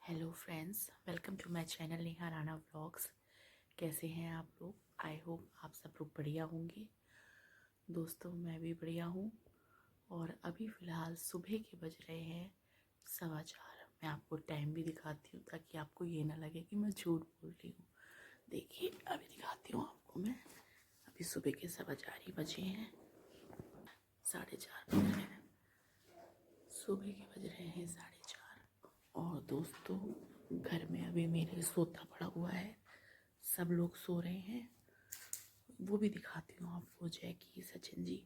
Hello friends, welcome to my channel Neha Rana vlogs. कैसे हैं आप लोग? आई होप आप सब लोग बढ़िया होंगे। दोस्तों, मैं भी बढ़िया हूँ। और अभी फ़िलहाल सुबह के बज रहे हैं 4:15। मैं आपको टाइम भी दिखाती हूँ ताकि आपको ये ना लगे कि मैं झूठ बोल रही हूँ। देखिए, अभी दिखाती हूँ आपको मैं। अभी सुबह के 4:15 ही बजे हैं, 4:30 बज रहे हैं। सुबह के बज रहे हैं 4:30। और दोस्तों, घर में अभी मेरे सोता पड़ा हुआ है, सब लोग सो रहे हैं। वो भी दिखाती हूँ आपको। जैकी, सचिन जी,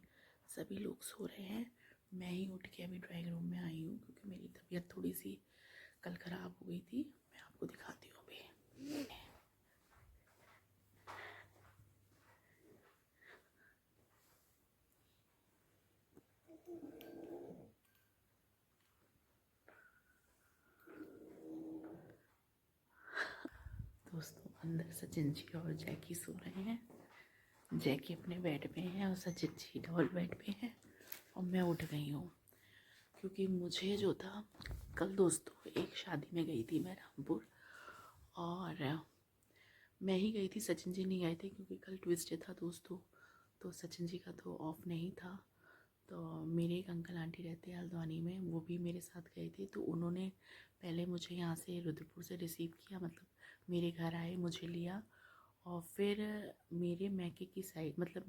सभी लोग सो रहे हैं। मैं ही उठ के अभी ड्राइंग रूम में आई हूँ क्योंकि मेरी तबीयत थोड़ी सी कल ख़राब हो गई थी। मैं आपको दिखाती हूँ अभी। दोस्तों, अंदर सचिन जी और जैकी सो रहे हैं। जैकी अपने बेड पे है और सचिन जी डबल बेड पे है। और मैं उठ गई हूँ क्योंकि मुझे जो था, कल दोस्तों एक शादी में गई थी मैं रामपुर। और मैं ही गई थी, सचिन जी नहीं गए थे क्योंकि कल ट्यूसडे था दोस्तों। तो सचिन जी का तो ऑफ नहीं था। तो मेरे एक अंकल आंटी रहते हैं हल्द्वानी में, वो भी मेरे साथ गए थे। तो उन्होंने पहले मुझे यहाँ से रुद्रपुर से रिसीव किया, मतलब मेरे घर आए, मुझे लिया। और फिर मेरे मैके की साइड, मतलब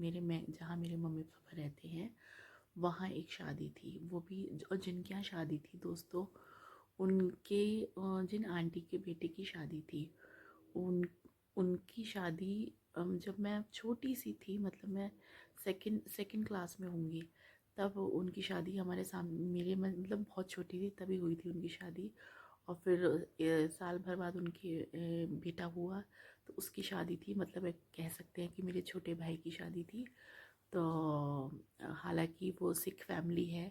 जहाँ मेरे मम्मी पापा रहते हैं, वहाँ एक शादी थी। वो भी, और जिनके यहाँ शादी थी दोस्तों, उनके जिन आंटी के बेटे की शादी थी, उन उनकी शादी जब मैं छोटी सी थी, मतलब मैं सेकंड क्लास में होंगी, तब उनकी शादी हमारे सामने, मतलब बहुत छोटी थी तभी हुई थी उनकी शादी। और फिर साल भर बाद उनके बेटा हुआ, तो उसकी शादी थी। मतलब एक कह सकते हैं कि मेरे छोटे भाई की शादी थी। तो हालांकि वो सिख फैमिली है,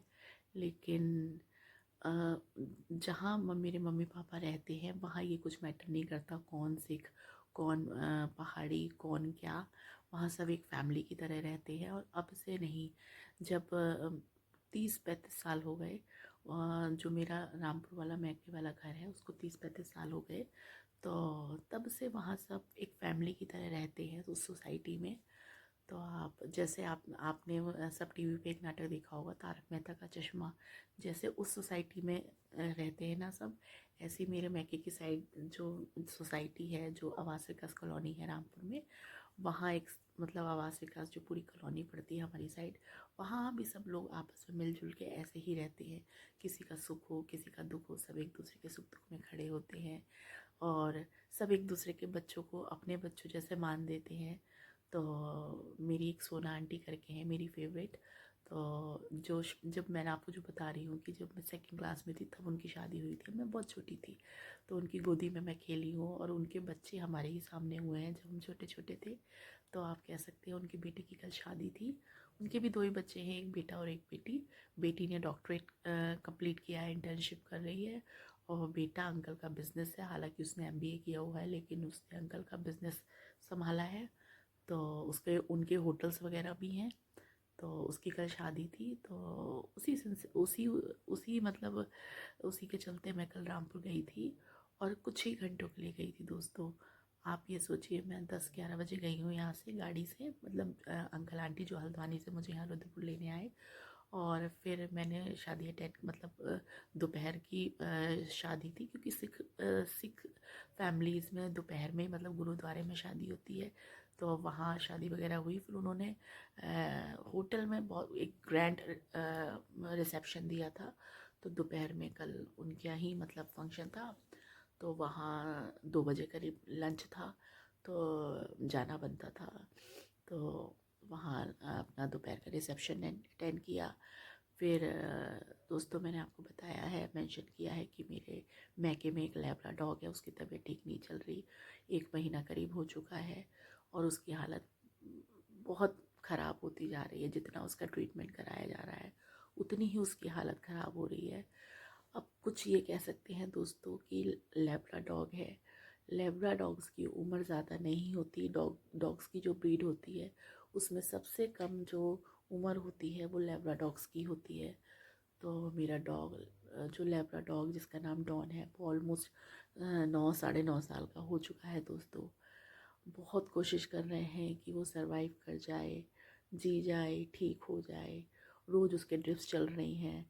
लेकिन जहाँ मेरे मम्मी पापा रहते हैं वहाँ ये कुछ मैटर नहीं करता, कौन सिख, कौन पहाड़ी, कौन क्या। वहाँ सब एक फैमिली की तरह रहते हैं। और अब से नहीं, जब 30-35 साल हो गए, जो मेरा रामपुर वाला मैके वाला घर है उसको 30-35 साल हो गए। तो तब से वहाँ सब एक फैमिली की तरह रहते हैं उस सोसाइटी में। तो आप जैसे आपने सब टीवी पे एक नाटक देखा होगा, तारक मेहता का चश्मा। जैसे उस सोसाइटी में रहते हैं ना सब, ऐसे ही मेरे मैके की साइड जो सोसाइटी है, जो आवास विकास कॉलोनी है रामपुर में, वहाँ एक, मतलब आवास विकास जो पूरी कॉलोनी पड़ती है हमारी साइड, वहाँ भी सब लोग आपस में मिलजुल के ऐसे ही रहते हैं। किसी का सुख हो, किसी का दुख हो, सब एक दूसरे के सुख दुख में खड़े होते हैं। और सब एक दूसरे के बच्चों को अपने बच्चों जैसे मान देते हैं। तो मेरी एक सोना आंटी करके हैं मेरी फेवरेट। तो जब मैंने आपको जो बता रही हूँ कि जब मैं सेकंड क्लास में थी तब उनकी शादी हुई थी, मैं बहुत छोटी थी। तो उनकी गोदी में मैं खेली हूँ और उनके बच्चे हमारे ही सामने हुए हैं जब हम छोटे छोटे थे। तो आप कह सकते हैं उनके बेटे की कल शादी थी। उनके भी 2 ही बच्चे हैं, एक बेटा और एक बेटी। बेटी ने डॉक्टरेट कंप्लीट किया है, इंटर्नशिप कर रही है। और बेटा, अंकल का बिज़नेस है, हालांकि उसने एमबीए किया हुआ है लेकिन उसने अंकल का बिज़नेस संभाला है। तो उसके उनके होटल्स वगैरह भी हैं। तो उसकी कल शादी थी। तो उसी मतलब उसी के चलते मैं कल रामपुर गई थी। और कुछ ही घंटों के लिए गई थी दोस्तों। आप ये सोचिए, मैं 10-11 बजे गई हूँ यहाँ से गाड़ी से, मतलब अंकल आंटी जो हल्द्वानी से मुझे यहाँ रुद्रपुर लेने आए। और फिर मैंने शादी अटेंड, मतलब दोपहर की शादी थी क्योंकि सिख फैमिलीज़ में दोपहर में, मतलब गुरुद्वारे में शादी होती है। तो वहाँ शादी वगैरह हुई। फिर उन्होंने होटल में बहुत एक ग्रैंड रिसेप्शन दिया था। तो दोपहर में कल उनके ही मतलब फंक्शन था। तो वहाँ 2 बजे करीब लंच था, तो जाना बनता था। तो वहाँ अपना दोपहर का रिसेप्शन अटेंड किया। फिर दोस्तों, मैंने आपको बताया है, मेंशन किया है कि मेरे मैके में एक लैब्रा डॉग है, उसकी तबीयत ठीक नहीं चल रही। 1 महीना करीब हो चुका है और उसकी हालत बहुत ख़राब होती जा रही है। जितना उसका ट्रीटमेंट कराया जा रहा है उतनी ही उसकी हालत ख़राब हो रही है। अब कुछ ये कह सकते हैं दोस्तों कि लैब्रा डॉग है। लैब्रा डॉग्स की उम्र ज़्यादा नहीं होती। डॉग्स की जो ब्रीड होती है उसमें सबसे कम जो उम्र होती है वो लैब्रा डॉग्स की होती है। तो मेरा डॉग जो लेब्रा डॉग जिसका नाम डॉन है वो ऑलमोस्ट 9 साढ़े 9 साल का हो चुका है दोस्तों। बहुत कोशिश कर रहे हैं कि वो सरवाइव कर जाए, जी जाए, ठीक हो जाए। रोज़ उसके ड्रिप्स चल रही हैं।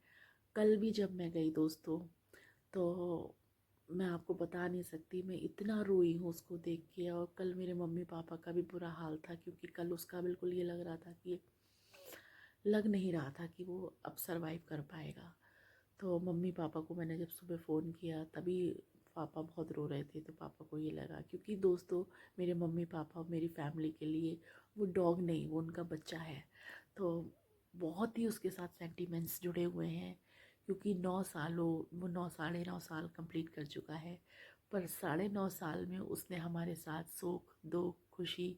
कल भी जब मैं गई दोस्तों, तो मैं आपको बता नहीं सकती, मैं इतना रोई हूँ उसको देख के। और कल मेरे मम्मी पापा का भी बुरा हाल था, क्योंकि कल उसका बिल्कुल ये लग रहा था कि लग नहीं रहा था कि वो अब सरवाइव कर पाएगा। तो मम्मी पापा को मैंने जब सुबह फ़ोन किया तभी पापा बहुत रो रहे थे। तो पापा को ये लगा, क्योंकि दोस्तों मेरे मम्मी पापा मेरी फैमिली के लिए वो डॉग नहीं, वो उनका बच्चा है। तो बहुत ही उसके साथ सेंटिमेंट्स जुड़े हुए हैं, क्योंकि 9 सालों वो 9 साढ़े 9 साल कंप्लीट कर चुका है। पर 9.5 साल में उसने हमारे साथ सुख दुख खुशी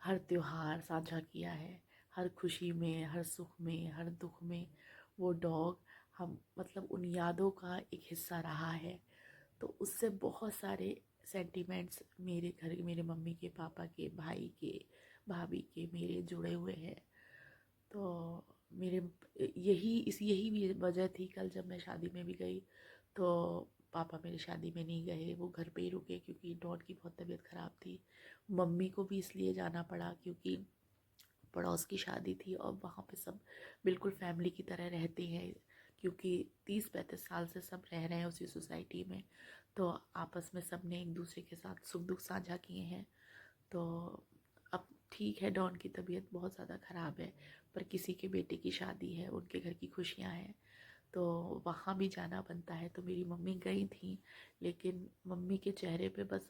हर त्योहार साझा किया है। हर खुशी में, हर सुख में, हर दुख में वो डॉग हम मतलब उन यादों का एक हिस्सा रहा है। तो उससे बहुत सारे सेंटिमेंट्स मेरे घर, मेरे मम्मी के, पापा के, भाई के, भाभी के मेरे जुड़े हुए हैं। तो मेरे यही भी वजह थी। कल जब मैं शादी में भी गई तो पापा मेरी शादी में नहीं गए, वो घर पे ही रुके, क्योंकि डॉन की बहुत तबीयत ख़राब थी। मम्मी को भी इसलिए जाना पड़ा क्योंकि पड़ोस की शादी थी और वहाँ पे सब बिल्कुल फैमिली की तरह रहते हैं, क्योंकि 30-35 साल से सब रह रहे हैं उसी सोसाइटी में। तो आपस में सब ने एक दूसरे के साथ सुख दुख साझा किए हैं। तो अब ठीक है, डॉन की तबीयत बहुत ज़्यादा ख़राब है, पर किसी के बेटे की शादी है, उनके घर की खुशियाँ हैं, तो वहाँ भी जाना बनता है। तो मेरी मम्मी गई थी, लेकिन मम्मी के चेहरे पे बस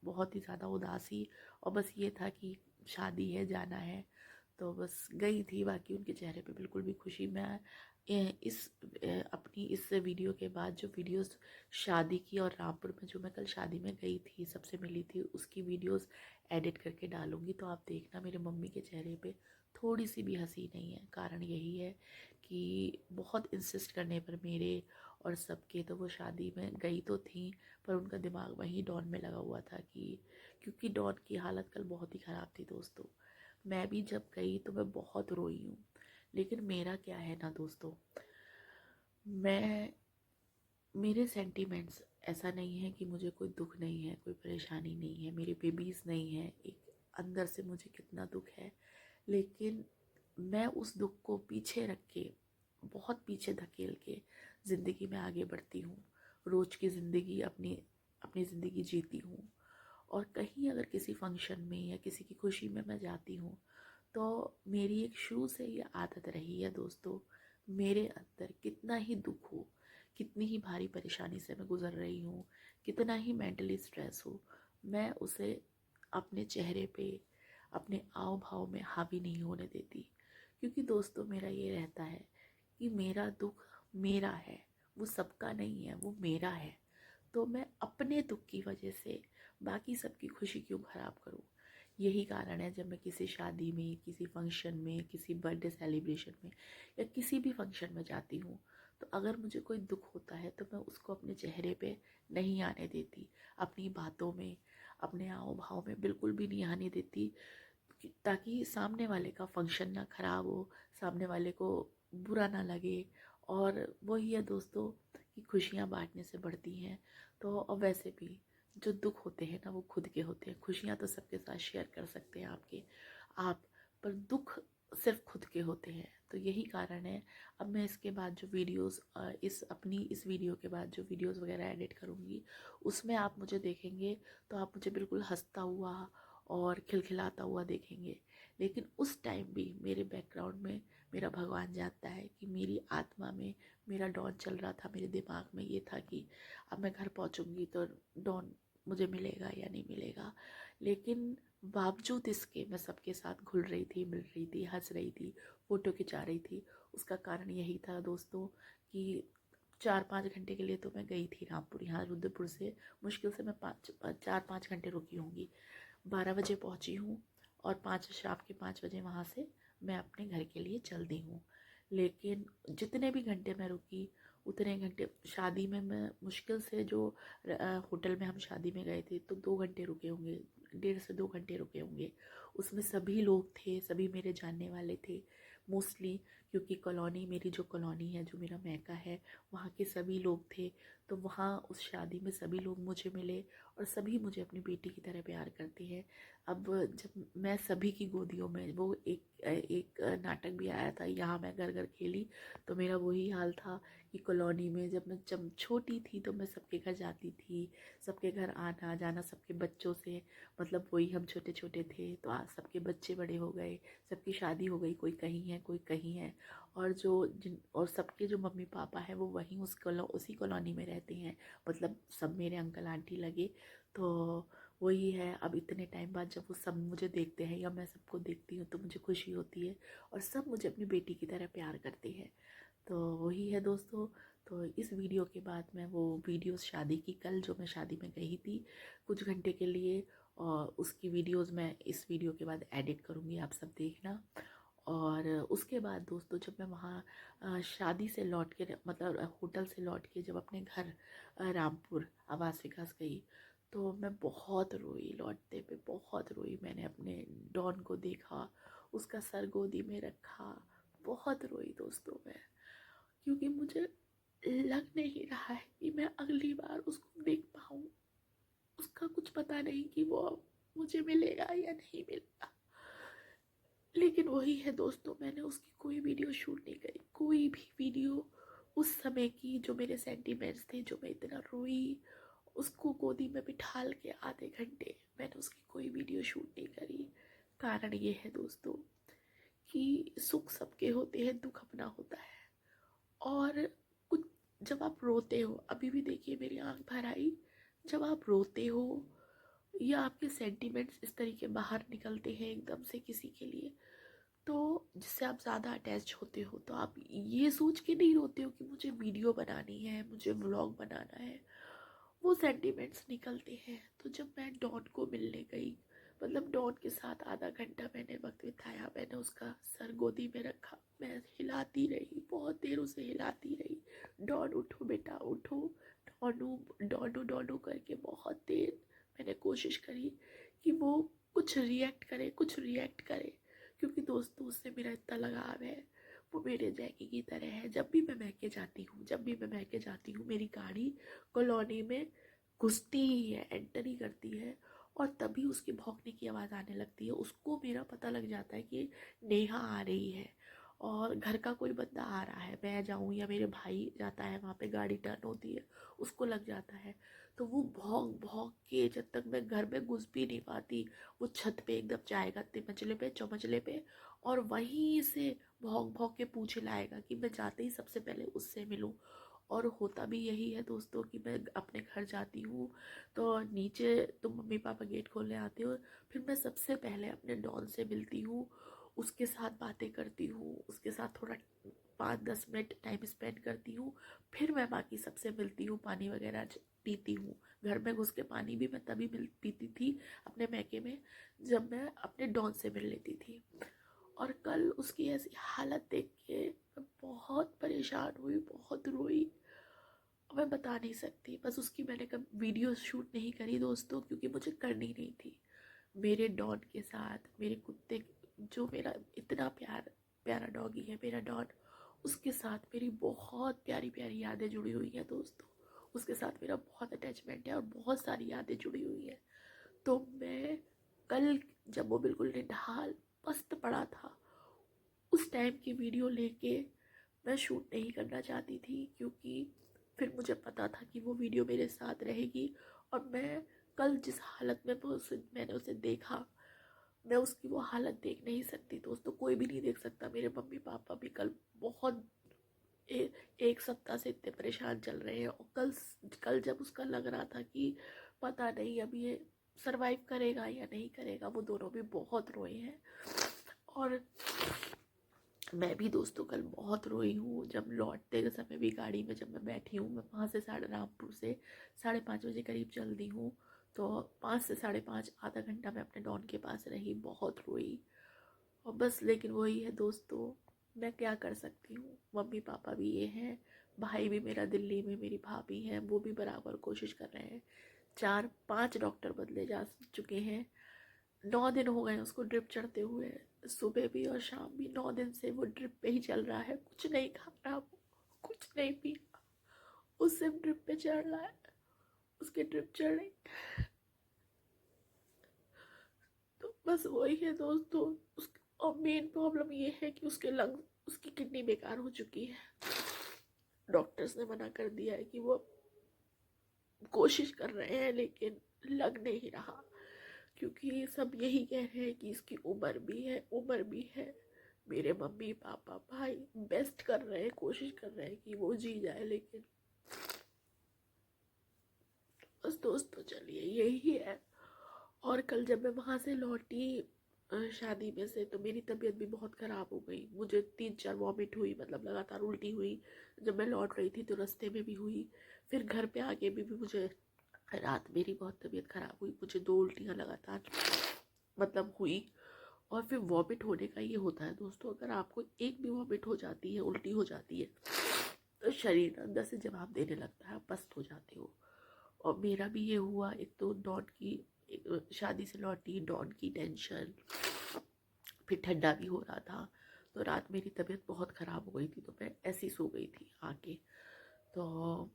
बहुत ही ज़्यादा उदासी, और बस ये था कि शादी है, जाना है, तो बस गई थी। बाकी उनके चेहरे पे बिल्कुल भी खुशी। मैं अपनी इस वीडियो के बाद जो वीडियोस शादी की और रामपुर में जो मैं कल शादी में गई थी, सबसे मिली थी, उसकी वीडियोस एडिट करके डालूंगी। तो आप देखना मेरे मम्मी के चेहरे पे थोड़ी सी भी हंसी नहीं है। कारण यही है कि बहुत इंसिस्ट करने पर मेरे और सबके, तो वो शादी में गई तो थी, पर उनका दिमाग वहीं डॉन में लगा हुआ था, कि क्योंकि डॉन की हालत कल बहुत ही ख़राब थी दोस्तों। मैं भी जब गई तो मैं बहुत रोई हूँ। लेकिन मेरा क्या है ना दोस्तों, मैं मेरे सेंटिमेंट्स ऐसा नहीं है कि मुझे कोई दुख नहीं है, कोई परेशानी नहीं है, मेरे बेबीज़ नहीं है। एक अंदर से मुझे कितना दुख है, लेकिन मैं उस दुख को पीछे रख के, बहुत पीछे धकेल के ज़िंदगी में आगे बढ़ती हूँ। रोज़ की ज़िंदगी अपनी अपनी ज़िंदगी जीती हूँ। और कहीं अगर किसी फंक्शन में या किसी की खुशी में मैं जाती हूँ, तो मेरी एक शुरू से ये आदत रही है दोस्तों, मेरे अंदर कितना ही दुख हो, कितनी ही भारी परेशानी से मैं गुज़र रही हूँ, कितना ही मेंटली स्ट्रेस हो, मैं उसे अपने चेहरे पे, अपने आव भाव में हावी नहीं होने देती। क्योंकि दोस्तों मेरा ये रहता है कि मेरा दुख मेरा है, वो सबका नहीं है, वो मेरा है। तो मैं अपने दुख की वजह से बाकी सबकी खुशी क्यों ख़राब करूँ। यही कारण है, जब मैं किसी शादी में, किसी फंक्शन में, किसी बर्थडे सेलिब्रेशन में या किसी भी फंक्शन में जाती हूँ, तो अगर मुझे कोई दुख होता है तो मैं उसको अपने चेहरे पे नहीं आने देती, अपनी बातों में, अपने हाव भाव में बिल्कुल भी नहीं आने देती, ताकि सामने वाले का फंक्शन ना ख़राब हो, सामने वाले को बुरा ना लगे। और वही है दोस्तों कि खुशियाँ बांटने से बढ़ती हैं। तो और वैसे भी जो दुख होते हैं ना वो खुद के होते हैं, खुशियाँ तो सबके साथ शेयर कर सकते हैं आप, पर दुख सिर्फ खुद के होते हैं। तो यही कारण है, अब मैं इसके बाद जो वीडियोस इस वीडियो के बाद जो वीडियोस वगैरह एडिट करूँगी, उसमें आप मुझे देखेंगे तो आप मुझे बिल्कुल हंसता हुआ और खिलखिलाता हुआ देखेंगे। लेकिन उस टाइम भी मेरे बैकग्राउंड में मेरा भगवान जानता है कि मेरी आत्मा में मेरा डॉन चल रहा था। मेरे दिमाग में ये था कि अब मैं घर पहुंचूंगी तो डॉन मुझे मिलेगा या नहीं मिलेगा। लेकिन बावजूद इसके मैं सबके साथ घुल रही थी, मिल रही थी, हंस रही थी, फ़ोटो खिंचा रही थी। उसका कारण यही था दोस्तों कि 4-5 घंटे के लिए तो मैं गई थी रामपुर, यहाँ रुद्रपुर से मुश्किल से मैं 4-5 घंटे रुकी होंगी। 12 बजे पहुंची हूँ और शाम के 5 बजे वहाँ से मैं अपने घर के लिए चल दी हूँ। लेकिन जितने भी घंटे मैं रुकी, उतने घंटे शादी में मैं मुश्किल से जो होटल में हम शादी में गए थे तो 2 घंटे रुके होंगे, 1.5 से 2 घंटे रुके होंगे। उसमें सभी लोग थे, सभी मेरे जानने वाले थे मोस्टली, क्योंकि कॉलोनी, मेरी जो कॉलोनी है, जो मेरा मैका है, वहाँ के सभी लोग थे। तो वहाँ उस शादी में सभी लोग मुझे मिले और सभी मुझे अपनी बेटी की तरह प्यार करते हैं। अब जब मैं सभी की गोदियों में, वो एक नाटक भी आया था, यहाँ मैं घर घर खेली, तो मेरा वही हाल था कि कॉलोनी में जब छोटी थी तो मैं सबके घर जाती थी, सबके घर आना जाना, सबके बच्चों से, मतलब वही हम छोटे छोटे थे तो आज सबके बच्चे बड़े हो गए, सबकी शादी हो गई, कोई कहीं है कोई कहीं है। और सबके जो मम्मी पापा है वो वहीं उसी कॉलोनी में रहते हैं, मतलब सब मेरे अंकल आंटी लगे। तो वही है, अब इतने टाइम बाद जब वो सब मुझे देखते हैं या मैं सबको देखती हूँ तो मुझे खुशी होती है और सब मुझे अपनी बेटी की तरह प्यार करते हैं। तो वही है दोस्तों। तो इस वीडियो के बाद मैं वो वीडियोस शादी की, कल जो मैं शादी में गई थी कुछ घंटे के लिए, और उसकी वीडियोस मैं इस वीडियो के बाद एडिट करूँगी, आप सब देखना। और उसके बाद दोस्तों जब मैं वहाँ शादी से लौट के, मतलब होटल से लौट के जब अपने घर रामपुर आवास विकास गई, तो मैं बहुत रोई, लौटते पे बहुत रोई। मैंने अपने डॉन को देखा, उसका सर गोदी में रखा, बहुत रोई दोस्तों मैं, क्योंकि मुझे लग नहीं रहा है कि मैं अगली बार उसको देख पाऊँ। उसका कुछ पता नहीं कि वो अब मुझे मिलेगा या नहीं मिलेगा। लेकिन वही है दोस्तों, मैंने उसकी कोई वीडियो शूट नहीं करी, कोई भी वीडियो उस समय की, जो मेरे सेंटिमेंट्स थे, जो मैं इतना रोई, उसको गोदी में बिठाल के आधे घंटे मैंने उसकी कोई वीडियो शूट नहीं करी। कारण ये है दोस्तों कि सुख सबके होते हैं, दुख अपना होता है। और कुछ, जब आप रोते हो, अभी भी देखिए मेरी आंख भर आई, जब आप रोते हो या आपके सेंटिमेंट्स इस तरीके बाहर निकलते हैं एकदम से किसी के लिए, तो जिससे आप ज़्यादा अटैच होते हो, तो आप ये सोच के नहीं रोते हो कि मुझे वीडियो बनानी है, मुझे व्लॉग बनाना है, वो सेंटिमेंट्स निकलते हैं। तो जब मैं डॉन को मिलने गई, मतलब डॉन के साथ आधा घंटा मैंने वक्त बिताया, मैंने उसका सर गोदी में रखा, मैं हिलाती रही, बहुत देर उसे हिलाती रही, डॉन उठो बेटा उठो, डॉनू डॉनू डॉनू करके बहुत देर मैंने कोशिश करी कि वो कुछ रिएक्ट करे, क्योंकि दोस्तों उससे मेरा इतना लगाव है। वो मेरे जैकी की तरह है। जब भी मैं मैके जाती हूँ, मेरी गाड़ी कॉलोनी में घुसती ही है, एंटर ही करती है, और तभी उसके भौंकने की आवाज़ आने लगती है। उसको मेरा पता लग जाता है कि नेहा आ रही है और घर का कोई बंदा आ रहा है, मैं जाऊँ या मेरे भाई जाता है, वहाँ पे गाड़ी टर्न होती है, उसको लग जाता है। तो वो भौंक भौंक के, जब तक मैं घर में घुस भी नहीं पाती, वो छत पे एकदम जाएगा, 3 मंजिले पे 4 मंजिले पे, और वहीं से भौंक भौंक के पूछे लाएगा कि मैं जाते ही सबसे पहले उससे मिलूं। और होता भी यही है दोस्तों कि मैं अपने घर जाती हूँ तो नीचे तो मम्मी पापा गेट खोलने आते हो, फिर मैं सबसे पहले अपने डॉन से मिलती हूँ, उसके साथ बातें करती हूँ, उसके साथ थोड़ा 5-10 मिनट टाइम स्पेंड करती हूँ, फिर मैं बाकी सबसे मिलती हूँ, पानी वगैरह पीती हूँ। घर में घुस के पानी भी मैं तभी पीती थी अपने मैके में, जब मैं अपने डॉन से मिल लेती थी। और कल उसकी ऐसी हालत देख के मैं बहुत परेशान हुई, बहुत रोई, मैं बता नहीं सकती। बस उसकी मैंने कभी वीडियो शूट नहीं करी दोस्तों, क्योंकि मुझे करनी नहीं थी। मेरे डॉन के साथ, मेरे कुत्ते, जो मेरा इतना प्यारा डॉगी है मेरा डॉन, उसके साथ मेरी बहुत प्यारी प्यारी यादें जुड़ी हुई हैं दोस्तों। उसके साथ मेरा बहुत अटैचमेंट है और बहुत सारी यादें जुड़ी हुई हैं। तो मैं कल, जब वो बिल्कुल निढाल मस्त पड़ा था, उस टाइम की वीडियो लेके मैं शूट नहीं करना चाहती थी, क्योंकि फिर मुझे पता था कि वो वीडियो मेरे साथ रहेगी, और मैं कल जिस हालत में मैंने उसे देखा, मैं उसकी वो हालत देख नहीं सकती दोस्तों, कोई भी नहीं देख सकता। मेरे मम्मी पापा भी कल बहुत एक सप्ताह से इतने परेशान चल रहे हैं, और कल जब उसका लग रहा था कि पता नहीं अब ये सरवाइव करेगा या नहीं करेगा, वो दोनों भी बहुत रोए हैं। और मैं भी दोस्तों कल बहुत रोई हूँ। जब लौटते के समय भी गाड़ी में जब मैं बैठी हूँ, मैं वहाँ से रामपुर से 5:30 बजे करीब चलती हूँ, तो 5 से 5:30 आधा घंटा मैं अपने डॉन के पास रही, बहुत रोई। और बस, लेकिन वही है दोस्तों, मैं क्या कर सकती हूँ। मम्मी पापा भी ये हैं, भाई भी मेरा दिल्ली में, मेरी भाभी हैं, वो भी बराबर कोशिश कर रहे हैं। 4-5 डॉक्टर बदले जा चुके हैं, 9 दिन हो गए उसको ड्रिप चढ़ते हुए। सुबह भी और शाम भी 9 दिन से वो ड्रिप पे ही चल रहा है, कुछ नहीं खा रहा वो, कुछ नहीं पिया, उस सिर्फ ड्रिप पे चढ़ रहा है, उसकी ड्रिप चढ़ रही। तो बस वही है दोस्तों। और मेन प्रॉब्लम ये है कि उसके लंग्स, उसकी किडनी बेकार हो चुकी है। डॉक्टर्स ने मना कर दिया है कि वो कोशिश कर रहे हैं लेकिन लग नहीं रहा, क्योंकि सब यही कह रहे हैं कि इसकी उम्र भी है, उम्र भी है। मेरे मम्मी पापा भाई बेस्ट कर रहे हैं, कोशिश कर रहे हैं कि वो जी जाए, लेकिन बस दोस्तों चलिए यही है। और कल जब मैं वहाँ से लौटी शादी में से, तो मेरी तबीयत भी बहुत ख़राब हो गई। मुझे 3-4 वॉमिट हुई, मतलब लगातार उल्टी हुई। जब मैं लौट रही थी तो रास्ते में भी हुई, फिर घर पे आके भी मुझे रात मेरी बहुत तबीयत ख़राब हुई, मुझे 2 उल्टियाँ लगातार मतलब हुई। और फिर वॉमिट होने का ये होता है दोस्तों, अगर आपको एक भी वॉमिट हो जाती है, उल्टी हो जाती है, तो शरीर अंदर से जवाब देने लगता है, आप पस्त हो जाते हो। और मेरा भी ये हुआ। एक तो डॉन की, शादी से लौटी, डॉन की टेंशन, फिर ठंडा भी हो रहा था, तो रात मेरी तबीयत बहुत ख़राब हो गई थी, तो मैं ऐसी सो गई थी आके। तो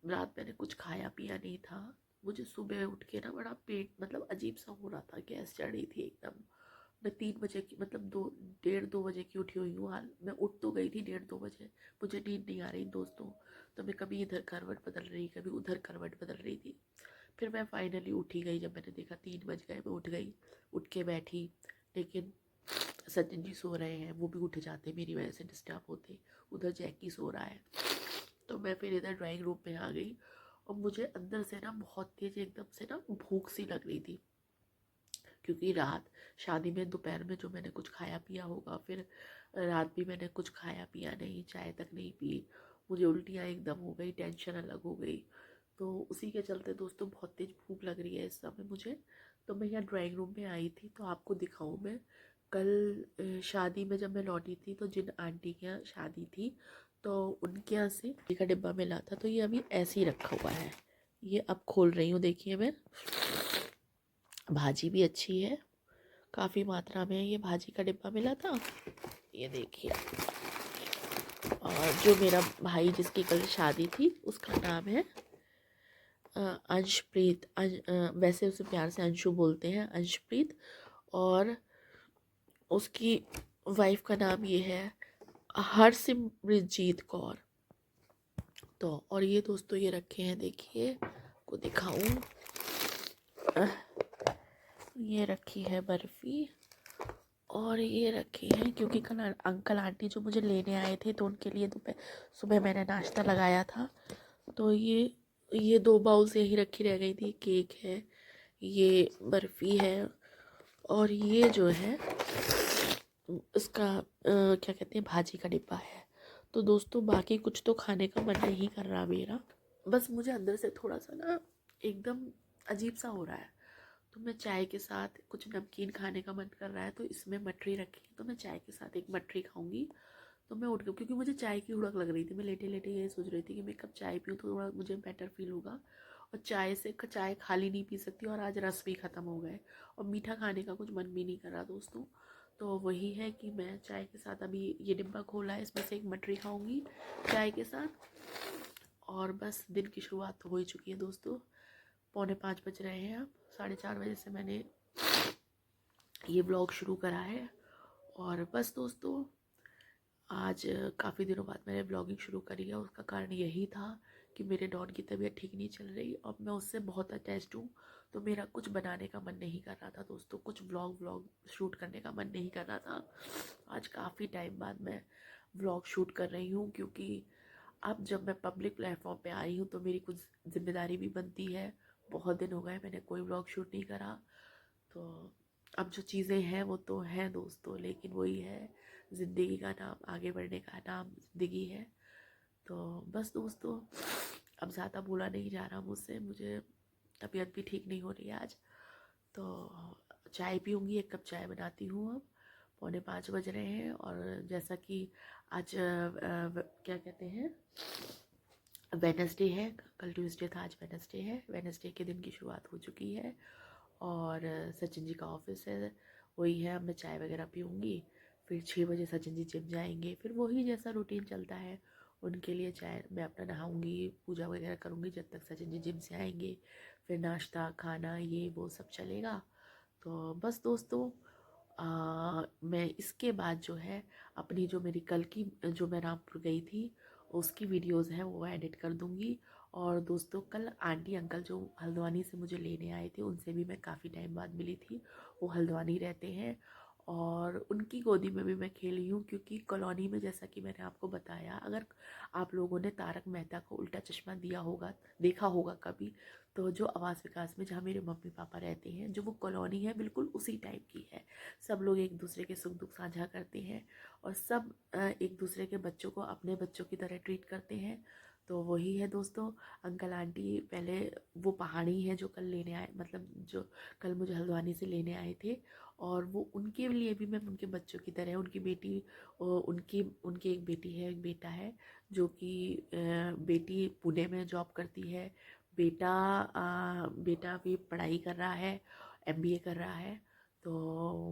रात मैंने कुछ खाया पिया नहीं था। मुझे सुबह उठ के ना बड़ा पेट मतलब अजीब सा हो रहा था, गैस चढ़ रही थी एकदम। मैं 3 बजे की, मतलब 1:30-2 बजे की उठी हुई हूँ। हाल मैं उठ तो गई थी 1:30-2 बजे, मुझे नींद नहीं आ रही दोस्तों। तो मैं कभी इधर करवट बदल रही, कभी उधर करवट बदल रही थी। फिर मैं फाइनली उठी गई, जब मैंने देखा 3 बज गए, मैं उठ गई, उठ के बैठी। लेकिन सचिन जी सो रहे हैं, वो भी उठ जाते, मेरी वजह से डिस्टर्ब होते। उधर जैकी सो रहा है, तो मैं फिर इधर ड्राइंग रूम में आ गई। और मुझे अंदर से ना बहुत तेज एकदम से ना भूख सी लग रही थी, क्योंकि रात शादी में दोपहर में जो मैंने कुछ खाया पिया होगा, फिर रात भी मैंने कुछ खाया पिया नहीं, चाय तक नहीं पी। मुझे उल्टियाँ एकदम हो गई, टेंशन अलग हो गई। तो उसी के चलते दोस्तों बहुत तेज भूख लग रही है इस समय मुझे। तो मैं यहाँ ड्राइंग रूम में आई थी, तो आपको दिखाऊं मैं। कल शादी में जब मैं लौटी थी, तो जिन आंटी के यहाँ शादी थी, तो उनके यहाँ से घी का डिब्बा मिला था, तो ये अभी ऐसे ही रखा हुआ है। ये अब खोल रही हूँ, देखिए मैं। भाजी भी अच्छी है, काफ़ी मात्रा में ये भाजी का डिब्बा मिला था, ये देखिए। और जो मेरा भाई जिसकी कल शादी थी, उसका नाम है अंशप्रीत। वैसे उसे प्यार से अंशु बोलते हैं, अंशप्रीत। और उसकी वाइफ का नाम ये है हरसिमरजीत कौर। तो और ये दोस्तों ये रखे हैं, देखिए को दिखाऊं। ये रखी है बर्फ़ी, और ये रखी हैं, क्योंकि कल अंकल आंटी जो मुझे लेने आए थे, तो उनके लिए दोपहर सुबह मैंने नाश्ता लगाया था। तो ये 2 बाउल्स यही रखी रह गई थी। केक है, ये बर्फ़ी है, और ये जो है उसका क्या कहते हैं, भाजी का डिब्बा है। तो दोस्तों बाकी कुछ तो खाने का मन नहीं कर रहा मेरा, बस मुझे अंदर से थोड़ा सा ना एकदम अजीब सा हो रहा है। तो मैं चाय के साथ कुछ नमकीन खाने का मन कर रहा है, तो इसमें मठरी रखी है, तो मैं चाय के साथ एक मठरी खाऊंगी। तो मैं उठ गई, क्योंकि मुझे चाय की हुड़क लग रही थी। मैं लेटे लेटे ये सोच रही थी कि मैं कब चाय पीऊँ तो थोड़ा मुझे बेटर फील होगा। और चाय खाली नहीं पी सकती, और आज रस भी ख़त्म हो गए, और मीठा खाने का कुछ मन भी नहीं कर रहा दोस्तों। तो वही है कि मैं चाय के साथ अभी ये डिब्बा खोला है, इसमें से एक मठरी खाऊंगी चाय के साथ। और बस दिन की शुरुआत तो हो ही चुकी है दोस्तों। 4:45 बज रहे हैं, अब 4:30 बजे से मैंने ये ब्लॉग शुरू करा है। और बस दोस्तों आज काफ़ी दिनों बाद मैंने ब्लॉगिंग शुरू करी है। उसका कारण यही था कि मेरे डॉन की तबीयत ठीक नहीं चल रही, और मैं उससे बहुत अटैच्ड हूँ। तो मेरा कुछ बनाने का मन नहीं कर रहा था दोस्तों, कुछ व्लॉग शूट करने का मन नहीं कर रहा था। आज काफ़ी टाइम बाद मैं व्लॉग शूट कर रही हूँ, क्योंकि अब जब मैं पब्लिक प्लेटफॉर्म पे आई हूँ, तो मेरी कुछ ज़िम्मेदारी भी बनती है। बहुत दिन हो गए मैंने कोई व्लॉग शूट नहीं करा। तो अब जो चीज़ें हैं वो तो हैं दोस्तों, लेकिन वही है, ज़िंदगी का नाम, आगे बढ़ने का नाम ज़िंदगी है। तो बस दोस्तों अब ज़्यादा बोला नहीं जा रहा मुझसे, मुझे तबीयत भी ठीक नहीं हो रही है आज। तो चाय पीऊँगी, 1 कप चाय बनाती हूँ अब। 4:45 बज रहे हैं, और जैसा कि आज क्या कहते हैं, वेडनेसडे है। कल ट्यूसडे था, आज वेडनेसडे है। वेडनेसडे के दिन की शुरुआत हो चुकी है, और सचिन जी का ऑफिस है, वही है, अब मैं चाय वगैरह पीऊँगी, फिर 6 बजे सचिन जी जिम जाएंगे, फिर वही जैसा रूटीन चलता है उनके लिए। चाय मैं अपना नहाऊँगी, पूजा वगैरह करूँगी जब तक सचिन जी जिम से आएंगे, फिर नाश्ता खाना ये वो सब चलेगा। तो बस दोस्तों, मैं इसके बाद जो है अपनी जो मेरी कल की जो मैं रामपुर गई थी उसकी वीडियोस हैं वो एडिट कर दूंगी। और दोस्तों, कल आंटी अंकल जो हल्द्वानी से मुझे लेने आए थे उनसे भी मैं काफ़ी टाइम बाद मिली थी। वो हल्द्वानी रहते हैं और उनकी गोदी में भी मैं खेली हूँ, क्योंकि कॉलोनी में जैसा कि मैंने आपको बताया, अगर आप लोगों ने तारक मेहता को उल्टा चश्मा दिया होगा, देखा होगा कभी, तो जो आवास विकास में जहाँ मेरे मम्मी पापा रहते हैं, जो वो कॉलोनी है बिल्कुल उसी टाइप की है। सब लोग एक दूसरे के सुख दुख साझा करते हैं और सब एक दूसरे के बच्चों को अपने बच्चों की तरह ट्रीट करते हैं। तो वही है दोस्तों, अंकल आंटी पहले वो पहाड़ी हैं जो कल लेने आए, मतलब जो कल मुझे हल्द्वानी से लेने आए थे, और वो उनके लिए भी मैं उनके बच्चों की तरह, उनकी बेटी, उनकी उनकी एक बेटी है एक बेटा है, जो कि बेटी पुणे में जॉब करती है, बेटा भी पढ़ाई कर रहा है, एमबीए कर रहा है। तो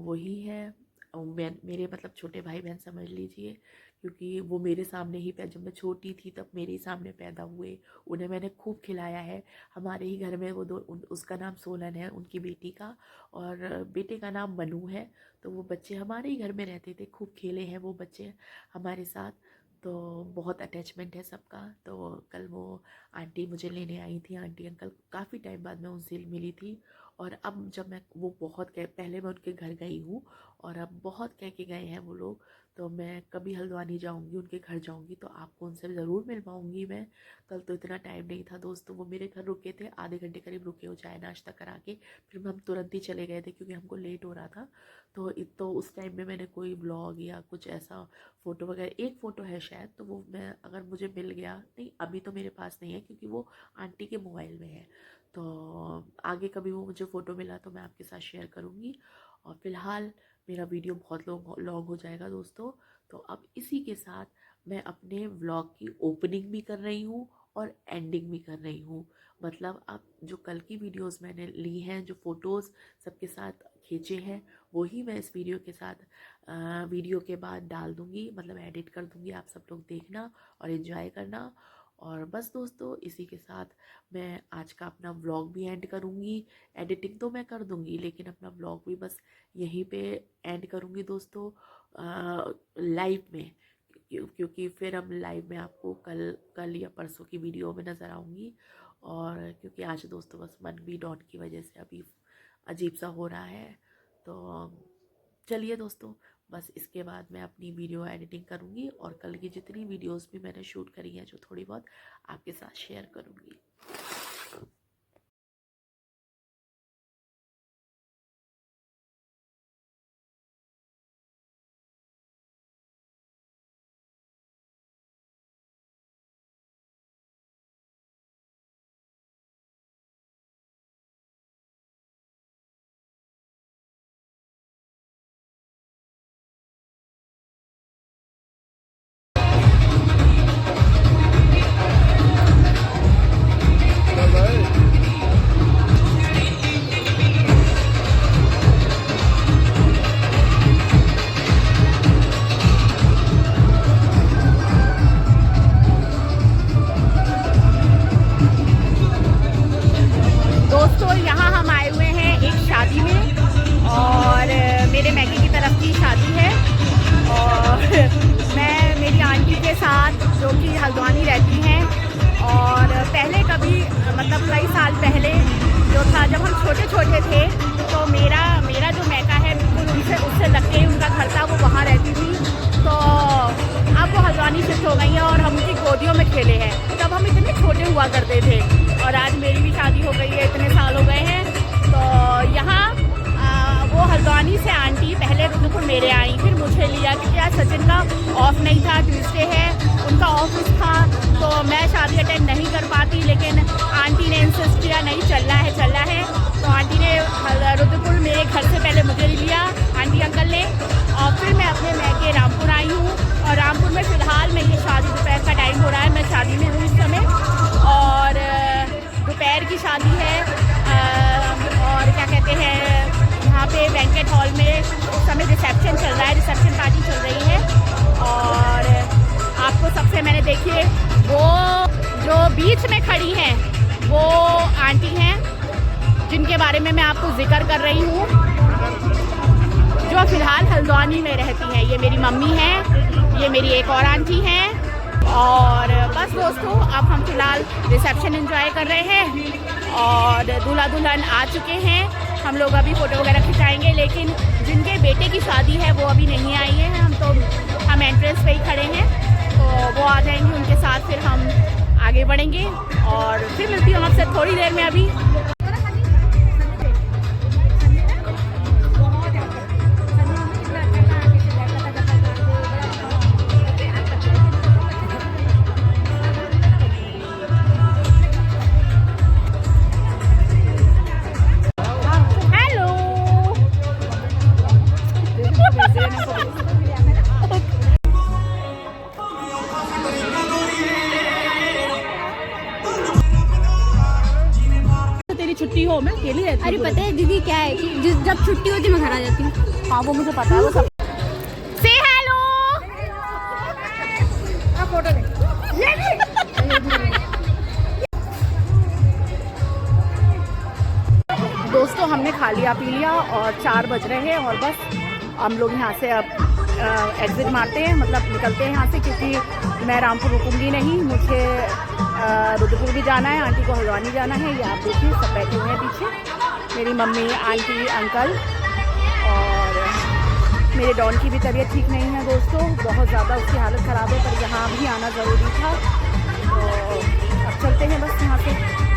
वही है, मेरे मतलब छोटे भाई बहन समझ लीजिए, क्योंकि वो मेरे सामने ही जब मैं छोटी थी तब मेरे ही सामने पैदा हुए। उन्हें मैंने खूब खिलाया है। हमारे ही घर में वो उसका नाम सोलन है उनकी बेटी का, और बेटे का नाम मनु है। तो वो बच्चे हमारे ही घर में रहते थे, खूब खेले हैं वो बच्चे हमारे साथ। तो बहुत अटैचमेंट है सबका। तो कल वो आंटी मुझे लेने आई थी, आंटी अंकल, काफ़ी टाइम बाद मैं उनसे मिली थी। और अब जब मैं वो बहुत पहले मैं उनके घर गई हूँ, और अब बहुत कह के गए हैं वो लोग, तो मैं कभी हल्द्वानी जाऊँगी उनके घर जाऊँगी तो आपको उनसे ज़रूर मिल पाऊँगी मैं। कल तो इतना टाइम नहीं था दोस्तों, वो मेरे घर रुके थे, आधे घंटे करीब रुके हो, चाय नाश्ता करा के फिर हम तुरंत ही चले गए थे क्योंकि हमको लेट हो रहा था। तो उस टाइम में मैंने कोई ब्लॉग या कुछ ऐसा फ़ोटो वगैरह, एक फ़ोटो है शायद, तो वो मैं अगर मुझे मिल गया, नहीं अभी तो मेरे पास नहीं है क्योंकि वो आंटी के मोबाइल में है। तो आगे कभी वो मुझे फ़ोटो मिला तो मैं आपके साथ शेयर करूँगी। और फिलहाल मेरा वीडियो बहुत लॉन्ग हो जाएगा दोस्तों, तो अब इसी के साथ मैं अपने व्लॉग की ओपनिंग भी कर रही हूँ और एंडिंग भी कर रही हूँ। मतलब अब जो कल की वीडियोस मैंने ली हैं, जो फ़ोटोज़ सबके साथ खींचे हैं, वही मैं इस वीडियो के साथ वीडियो के बाद डाल दूँगी, मतलब एडिट कर दूँगी। आप सब लोग देखना और एंजॉय करना। और बस दोस्तों, इसी के साथ मैं आज का अपना व्लॉग भी एंड करूँगी। एडिटिंग तो मैं कर दूँगी, लेकिन अपना व्लॉग भी बस यहीं पे एंड करूँगी दोस्तों, लाइव में, क्योंकि फिर हम लाइव में आपको कल या परसों की वीडियो में नज़र आऊँगी। और क्योंकि आज दोस्तों बस मन भी डॉन की वजह से अभी अजीब सा हो रहा है। तो चलिए दोस्तों, बस इसके बाद मैं अपनी वीडियो एडिटिंग करूँगी और कल की जितनी वीडियोस भी मैंने शूट करी हैं जो थोड़ी बहुत आपके साथ शेयर करूँगी। दोस्तों, यहाँ हम आए हुए हैं एक शादी में, और मेरे मैगी की तरफ की शादी है। और मैं मेरी आंटी के साथ, जो कि हल्द्वानी रहती हैं, और पहले कभी मतलब कई साल पहले जो था, जब हम छोटे छोटे थे, तो मेरा जो मैका है बिल्कुल उससे लग के उनका घर था, वो वहाँ रहती थी। तो अब वो हल्द्वानी शिफ्ट हो गई है और हम उनकी गोदियों में खेले हैं। तब हम इतने छोटे हुआ करते थे, और आज मेरी भी शादी हो गई है, इतने साल हो गए हैं। तो यहाँ वो हल्द्वानी से आंटी पहले रुद्रपुर मेरे आई, फिर मुझे लिया, क्योंकि आज सचिन का ऑफ नहीं था, ट्यूसडे है, उनका ऑफिस था, तो मैं शादी अटेंड नहीं कर पाती। लेकिन आंटी ने इंसिस्ट किया, नहीं चलना है। तो आंटी ने रुद्रपुर मेरे घर से पहले मुझे लिया, आंटी अंकल ने, और फिर मैं अपने मैके रामपुर आई हूँ। और रामपुर में फ़िलहाल मैं ये शादी, दोपहर का टाइम हो रहा है, मैं शादी में हूँ इस समय, और दोपहर की शादी है। और क्या कहते हैं, यहाँ पे बैंकेट हॉल में उस समय रिसेप्शन चल रहा है, रिसेप्शन पार्टी चल रही है। और आपको सबसे मैंने देखिए वो जो बीच में खड़ी हैं वो आंटी हैं जिनके बारे में मैं आपको जिक्र कर रही हूँ, जो फ़िलहाल हल्द्वानी में रहती हैं। ये मेरी मम्मी हैं, ये मेरी एक और आंटी हैं। और बस दोस्तों, अब हम फ़िलहाल रिसेप्शन एंजॉय कर रहे हैं और दूल्हा दुल्हन आ चुके हैं। हम लोग अभी फ़ोटो वगैरह खिंचाएंगे, लेकिन जिनके बेटे की शादी है वो अभी नहीं आई है। हम एंट्रेंस पे ही खड़े हैं, तो वो आ जाएंगे, उनके साथ फिर हम आगे बढ़ेंगे और फिर मिलती हूँ आपसे थोड़ी देर में। अभी छुट्टी हो मैं अकेली रहती हूँ। अरे पता है दीदी क्या है कि जब छुट्टी होती है मैं घर आ जाती हूँ। हाँ वो मुझे पता है, वो सब। से हेलो, फोटो ले। दोस्तों हमने खा लिया पी लिया और 4 बज रहे हैं और बस हम लोग यहाँ से अब एग्ज़िट मारते हैं, मतलब निकलते हैं यहाँ से, क्योंकि मैं रामपुर रुकूंगी नहीं, मुझे रुद्रपुर भी जाना है, आंटी को हल्द्वानी जाना है। ये आप देखिए सब बैठे हुए हैं पीछे, मेरी मम्मी, आंटी, अंकल। और मेरे डॉन की भी तबीयत ठीक नहीं है दोस्तों, बहुत ज़्यादा उसकी हालत ख़राब है, पर यहाँ भी आना ज़रूरी था। तो अब चलते हैं बस यहाँ से।